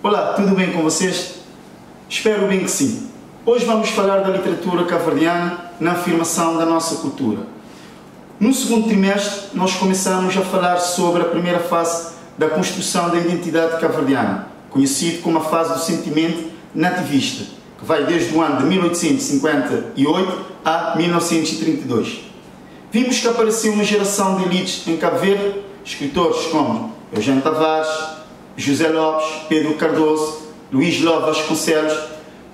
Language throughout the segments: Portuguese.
Olá, tudo bem com vocês? Espero bem que sim. Hoje vamos falar da literatura cabo-verdiana na afirmação da nossa cultura. No segundo trimestre, nós começamos a falar sobre a primeira fase da construção da identidade cabo-verdiana, conhecido como a fase do sentimento nativista, que vai desde o ano de 1858 a 1932. Vimos que apareceu uma geração de elites em Cabo Verde, escritores como Eugênio Tavares, José Lopes, Pedro Cardoso, Luís Love Vasconcelos,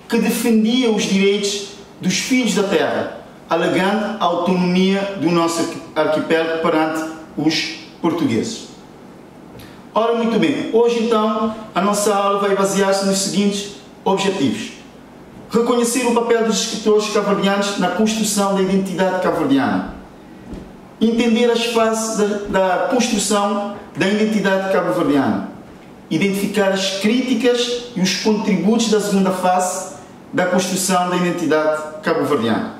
que defendiam os direitos dos filhos da terra, alegando a autonomia do nosso arquipélago perante os portugueses. Ora, muito bem, hoje então a nossa aula vai basear-se nos seguintes objetivos: reconhecer o papel dos escritores cabo-verdianos na construção da identidade cabo-verdiana, entender as fases da construção da identidade cabo-verdiana, identificar as críticas e os contributos da segunda fase da construção da identidade cabo-verdiana.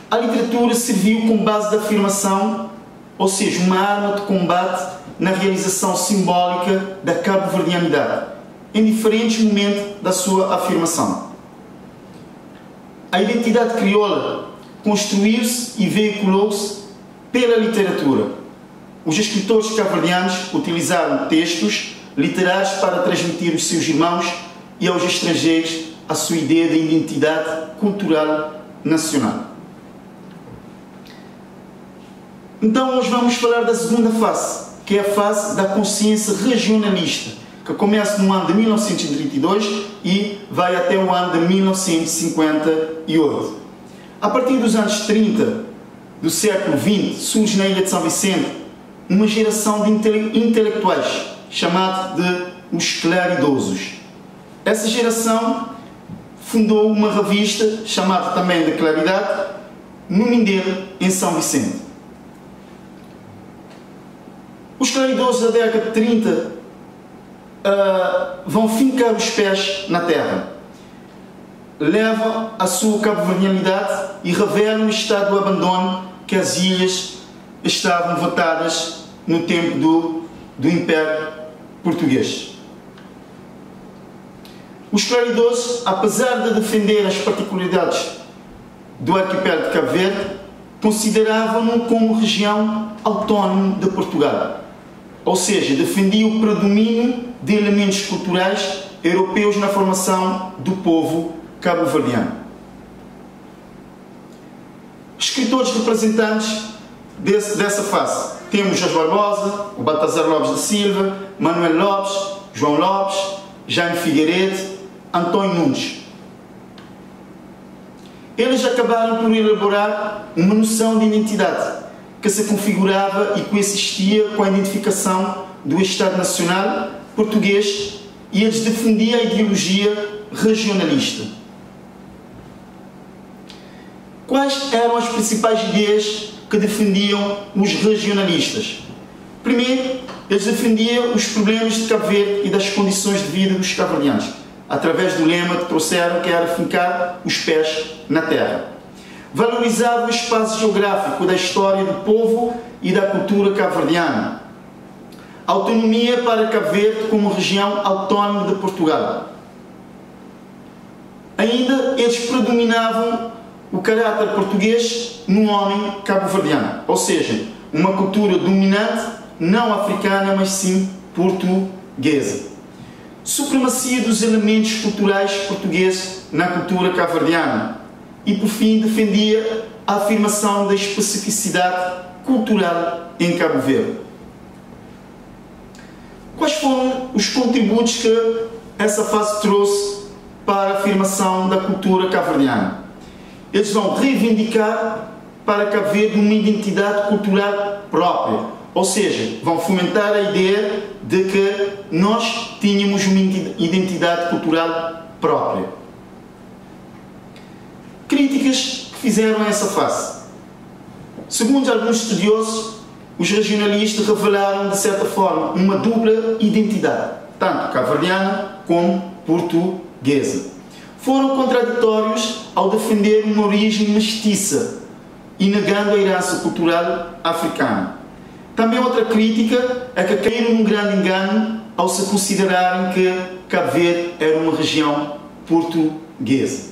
A literatura serviu como base de afirmação, ou seja, uma arma de combate na realização simbólica da cabo-verdianidade, em diferentes momentos da sua afirmação. A identidade crioula construiu-se e veiculou-se pela literatura. Os escritores cabo-verdianos utilizaram textos literários para transmitir aos seus irmãos e aos estrangeiros a sua ideia de identidade cultural nacional. Então, hoje vamos falar da segunda fase, que é a fase da consciência regionalista, que começa no ano de 1932 e vai até o ano de 1958. A partir dos anos 30 do século XX, surge na ilha de São Vicente uma geração de intelectuais, chamada de os claridosos. Essa geração fundou uma revista, chamada também de Claridade, no Mindelo, em São Vicente. Os claridosos da década de 30 vão fincar os pés na terra, levam a sua cabo-verdianidade e revelam o estado do abandono que as ilhas estavam votadas no tempo do Império Português. Os claridosos, apesar de defender as particularidades do arquipélago de Cabo Verde, consideravam-no como região autónoma de Portugal, ou seja, defendiam o predomínio de elementos culturais europeus na formação do povo cabo-verdiano. Escritores representantes dessa fase: temos Jorge Barbosa, o Baltazar Lopes da Silva, Manuel Lopes, João Lopes, Jaime Figueiredo, António Nunes. Eles acabaram por elaborar uma noção de identidade que se configurava e coexistia com a identificação do Estado Nacional português, e eles defendiam a ideologia regionalista. Quais eram as principais ideias que defendiam os regionalistas? Primeiro, eles defendiam os problemas de Cabo Verde e das condições de vida dos cabo-verdianos, através do lema que trouxeram, que era fincar os pés na terra. Valorizavam o espaço geográfico da história do povo e da cultura cabo-verdiana. Autonomia para Cabo Verde como região autónoma de Portugal. Ainda eles predominavam o caráter português no homem cabo-verdiano, ou seja, uma cultura dominante, não africana, mas sim portuguesa. Supremacia dos elementos culturais portugueses na cultura cabo-verdiana. E, por fim, defendia a afirmação da especificidade cultural em Cabo Verde. Quais foram os contributos que essa fase trouxe para a afirmação da cultura cabo-verdiana? Eles vão reivindicar para Cabo Verde uma identidade cultural própria, ou seja, vão fomentar a ideia de que nós tínhamos uma identidade cultural própria. Críticas que fizeram essa fase. Segundo alguns estudiosos, os regionalistas revelaram, de certa forma, uma dupla identidade, tanto cabo-verdiana como portuguesa. Foram contraditórios ao defender uma origem mestiça e negando a herança cultural africana. Também outra crítica é que caíram num grande engano ao se considerarem que Cabo Verde era uma região portuguesa.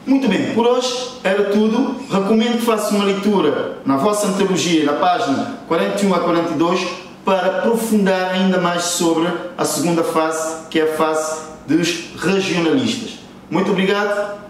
Muito bem, por hoje era tudo. Recomendo que façam uma leitura na vossa antologia, na página 41 a 42, para aprofundar ainda mais sobre a segunda fase, que é a fase dos regionalistas. Muito obrigado.